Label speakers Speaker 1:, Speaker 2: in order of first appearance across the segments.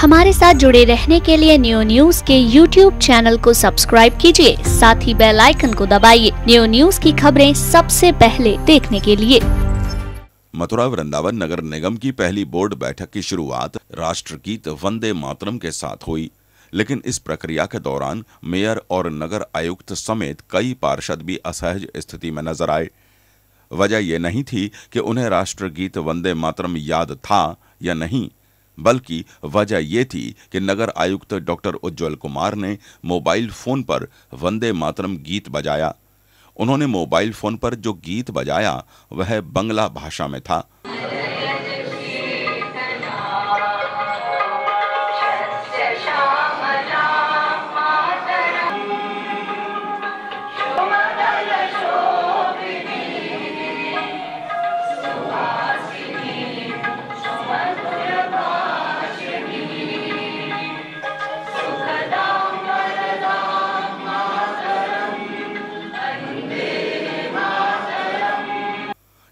Speaker 1: हमारे साथ जुड़े रहने के लिए न्यू न्यूज के YouTube चैनल को सब्सक्राइब कीजिए, साथ ही बेल आइकन को दबाइए न्यू न्यूज की खबरें सबसे पहले देखने के लिए।
Speaker 2: मथुरा वृंदावन नगर निगम की पहली बोर्ड बैठक की शुरुआत राष्ट्रगीत वंदे मातरम के साथ हुई, लेकिन इस प्रक्रिया के दौरान मेयर और नगर आयुक्त समेत कई पार्षद भी असहज स्थिति में नजर आए। वजह यह नहीं थी कि उन्हें राष्ट्रगीत वंदे मातरम याद था या नहीं, बल्कि वजह यह थी कि नगर आयुक्त डॉक्टर उज्जवल कुमार ने मोबाइल फोन पर वंदे मातरम गीत बजाया। उन्होंने मोबाइल फोन पर जो गीत बजाया वह बंगला भाषा में था।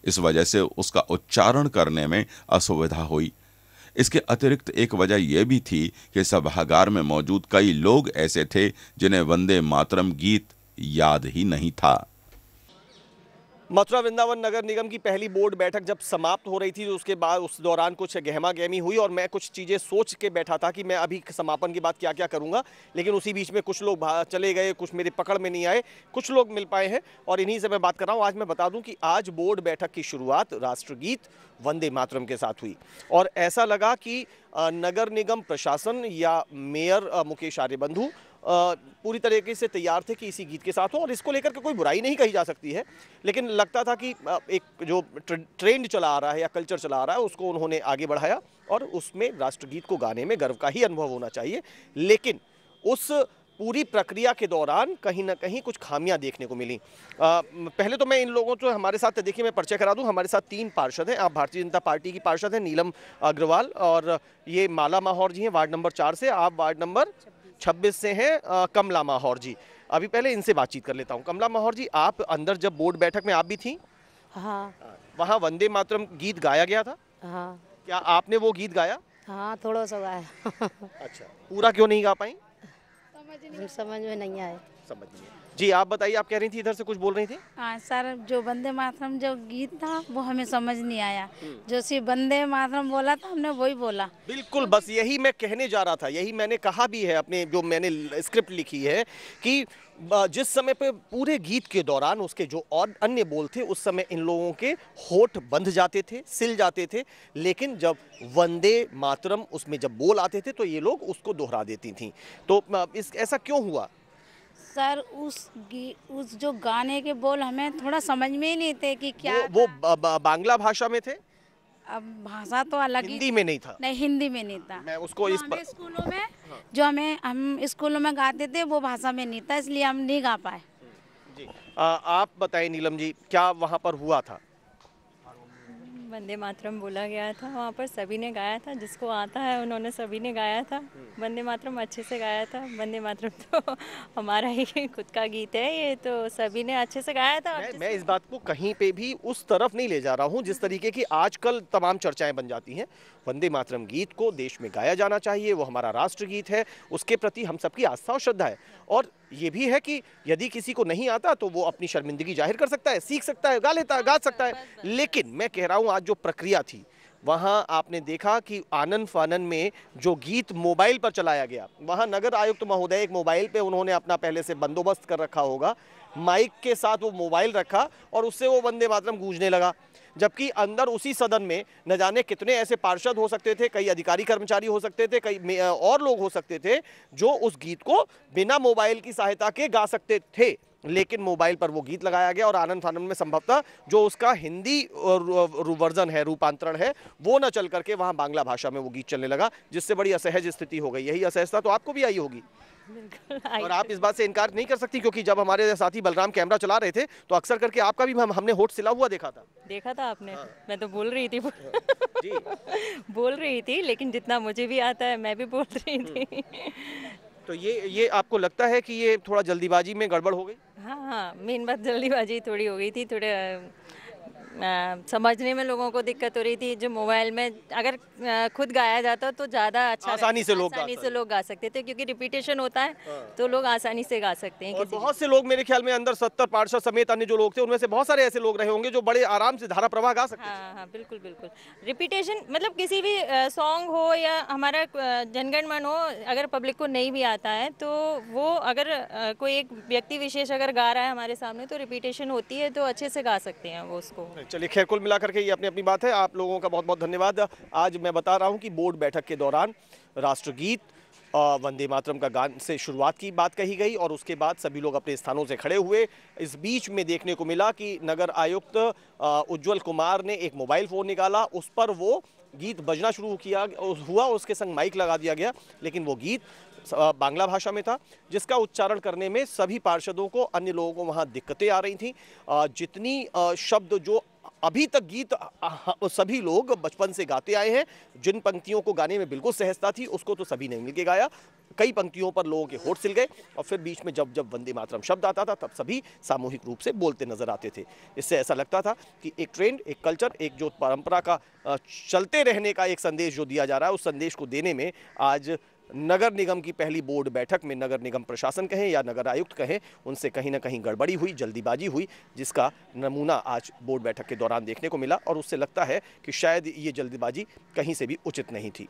Speaker 2: इस वजह से उसका उच्चारण करने में असुविधा हुई। इसके अतिरिक्त एक वजह यह भी थी कि सभागार में मौजूद कई लोग ऐसे थे जिन्हें वंदे मातरम गीत याद ही नहीं था।
Speaker 3: मथुरा वृंदावन नगर निगम की पहली बोर्ड बैठक जब समाप्त हो रही थी तो उसके बाद उस दौरान कुछ गहमा गहमी हुई और मैं कुछ चीज़ें सोच के बैठा था कि मैं अभी समापन के बाद क्या क्या करूंगा, लेकिन उसी बीच में कुछ लोग चले गए, कुछ मेरी पकड़ में नहीं आए, कुछ लोग मिल पाए हैं और इन्हीं से मैं बात कर रहा हूँ। आज मैं बता दूं कि आज बोर्ड बैठक की शुरुआत राष्ट्रगीत वंदे मातरम के साथ हुई और ऐसा लगा कि नगर निगम प्रशासन या मेयर मुकेश आर्यबंधु पूरी तरीके से तैयार थे कि इसी गीत के साथ हो और इसको लेकर के कोई बुराई नहीं कही जा सकती है, लेकिन लगता था कि एक जो ट्रेंड चला आ रहा है या कल्चर चला आ रहा है उसको उन्होंने आगे बढ़ाया और उसमें राष्ट्रगीत को गाने में गर्व का ही अनुभव होना चाहिए। लेकिन उस पूरी प्रक्रिया के दौरान कहीं ना कहीं कुछ खामियां देखने को मिली। पहले तो मैं इन लोगों को हमारे साथ, देखिए मैं परिचय करा दूं, हमारे साथ 3 पार्षद हैं। आप भारतीय जनता पार्टी की पार्षद हैं नीलम अग्रवाल और ये माला माहौर जी हैं वार्ड नंबर 4 से, आप वार्ड नंबर 26 से हैं कमला माहौर जी। अभी पहले इनसे बातचीत कर लेता हूँ। कमला माहौर जी, आप अंदर जब बोर्ड बैठक में आप भी थी?
Speaker 4: हाँ।
Speaker 3: वहाँ वंदे मातरम गीत गाया गया था?
Speaker 4: हाँ।
Speaker 3: क्या आपने वो गीत गाया?
Speaker 4: हाँ, थोड़ा सा गाया।
Speaker 3: अच्छा, पूरा क्यों नहीं गा पाई?
Speaker 4: समझ में नहीं आए।
Speaker 3: समझ नहीं। जी आप बताइए, आप कह रही थी, इधर से कुछ बोल रही थी?
Speaker 5: हाँ सर, जो वंदे मातरम जो गीत था वो हमें समझ नहीं आया, जो सिर्फ वंदे मातरम बोला था हमने वही बोला।
Speaker 3: बिल्कुल, बस यही मैं कहने जा रहा था, यही मैंने कहा भी है अपने जो मैंने स्क्रिप्ट लिखी है कि जिस समय पे पूरे गीत के दौरान उसके जो और अन्य बोल थे उस समय इन लोगों के होठ बंध जाते थे, सिल जाते थे, लेकिन जब वंदे मातरम उसमें जब बोल आते थे तो ये लोग उसको दोहरा देती थी। तो ऐसा क्यों हुआ?
Speaker 5: सर उस जो गाने के बोल हमें थोड़ा समझ में ही नहीं थे कि क्या
Speaker 3: वो बांग्ला भाषा में थे।
Speaker 5: अब भाषा तो अलग,
Speaker 3: हिंदी में नहीं था।
Speaker 5: नहीं, हिंदी में नहीं था।
Speaker 3: मैं उसको
Speaker 5: स्कूलों में जो हम स्कूलों में गाते थे वो भाषा में नहीं था, इसलिए हम नहीं गा पाए।
Speaker 3: जी आप बताइए नीलम जी, क्या वहाँ पर हुआ था?
Speaker 6: वंदे मातरम बोला गया था, वहाँ पर सभी ने गाया था, जिसको आता है उन्होंने सभी ने गाया था। वंदे मातरम अच्छे से गाया था। वंदे मातरम तो हमारा ही खुद का गीत है, ये तो सभी ने अच्छे से गाया था।
Speaker 3: मैं इस बात को कहीं पे भी उस तरफ नहीं ले जा रहा हूँ जिस तरीके की आजकल तमाम चर्चाएं बन जाती हैं। वंदे मातरम गीत को देश में गाया जाना चाहिए, वो हमारा राष्ट्रगीत है, उसके प्रति हम सबकी आस्था और श्रद्धा है। और ये भी है कि यदि किसी को नहीं आता तो वो अपनी शर्मिंदगी जाहिर कर सकता है, सीख सकता है, गा सकता है। लेकिन मैं कह रहा हूँ आज जो प्रक्रिया थी वहाँ आपने देखा कि आनन फानन में जो गीत मोबाइल पर चलाया गया, वहाँ नगर आयुक्त महोदय एक मोबाइल पे उन्होंने अपना पहले से बंदोबस्त कर रखा होगा, माइक के साथ वो मोबाइल रखा और उससे वो वंदे मातरम गूंजने लगा, जबकि अंदर उसी सदन में न जाने कितने ऐसे पार्षद हो सकते थे, कई अधिकारी कर्मचारी हो सकते थे, कई और लोग हो सकते थे जो उस गीत को बिना मोबाइल की सहायता के गा सकते थे, लेकिन मोबाइल पर वो गीत लगाया गया और आनंद फानंद में संभवतः जो उसका हिंदी वर्जन है, रूपांतरण है, वो न चल करके वहाँ बांग्ला भाषा में वो गीत चलने लगा, जिससे बड़ी असहज स्थिति हो गई। यही असहजता तो आपको भी आई होगी। और आप इस बात से इनकार नहीं कर सकती क्योंकि जब हमारे साथी बलराम कैमरा चला रहे थे तो अक्सर करके आपका भी हमने होठ सिला हुआ देखा था
Speaker 6: आपने। मैं तो बोल रही थी
Speaker 3: जी
Speaker 6: बोल रही थी, लेकिन जितना मुझे भी आता है मैं भी बोल रही थी।
Speaker 3: तो ये आपको लगता है कि ये थोड़ा जल्दीबाजी में गड़बड़ हो गई?
Speaker 6: हाँ, मेन बात जल्दीबाजी थोड़ी हो गई थी, थोड़े समझने में लोगों को दिक्कत हो रही थी। जो मोबाइल में अगर खुद गाया जाता तो ज़्यादा अच्छा
Speaker 3: आसानी से
Speaker 6: लोग गा सकते थे, क्योंकि रिपीटेशन होता है तो लोग आसानी से गा सकते हैं।
Speaker 3: और बहुत से लोग मेरे ख्याल में अंदर 70 पार्षद समेत अन्य जो लोग थे उनमें से बहुत सारे ऐसे लोग रहे होंगे जो बड़े आराम से धारा प्रवाह गा सकते हैं।
Speaker 6: हाँ, बिल्कुल बिल्कुल। रिपीटेशन मतलब किसी भी सॉन्ग हो या हमारा जनगण मन हो, अगर पब्लिक को नहीं भी आता है तो वो अगर कोई एक व्यक्ति विशेष अगर गा रहा है हमारे सामने तो रिपीटेशन होती है तो अच्छे से गा सकते हैं वो उसको।
Speaker 3: चलिए, खैर कुल मिलाकर के ये अपनी अपनी बात है। आप लोगों का बहुत बहुत धन्यवाद। आज मैं बता रहा हूँ कि बोर्ड बैठक के दौरान राष्ट्रगीत वंदे मातरम का गान से शुरुआत की बात कही गई और उसके बाद सभी लोग अपने स्थानों से खड़े हुए। इस बीच में देखने को मिला कि नगर आयुक्त उज्जवल कुमार ने एक मोबाइल फ़ोन निकाला, उस पर वो गीत बजना शुरू हुआ, उसके संग माइक लगा दिया गया, लेकिन वो गीत बांग्ला भाषा में था, जिसका उच्चारण करने में सभी पार्षदों को, अन्य लोगों को वहाँ दिक्कतें आ रही थीं। जितनी शब्द जो अभी तक गीत सभी लोग बचपन से गाते आए हैं, जिन पंक्तियों को गाने में बिल्कुल सहजता थी उसको तो सभी ने मिलके गाया। कई पंक्तियों पर लोगों के होठ सिल गए और फिर बीच में जब जब वंदे मातरम शब्द आता था तब सभी सामूहिक रूप से बोलते नजर आते थे। इससे ऐसा लगता था कि एक ट्रेंड, एक कल्चर, एक जो परंपरा का चलते रहने का एक संदेश जो दिया जा रहा है, उस संदेश को देने में आज नगर निगम की पहली बोर्ड बैठक में नगर निगम प्रशासन कहें या नगर आयुक्त कहें, उनसे कहीं ना कहीं गड़बड़ी हुई, जल्दीबाजी हुई, जिसका नमूना आज बोर्ड बैठक के दौरान देखने को मिला और उससे लगता है कि शायद ये जल्दीबाजी कहीं से भी उचित नहीं थी।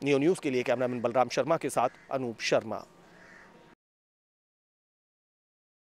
Speaker 3: नियो न्यूज़ के लिए कैमरामैन बलराम शर्मा के साथ अनूप शर्मा।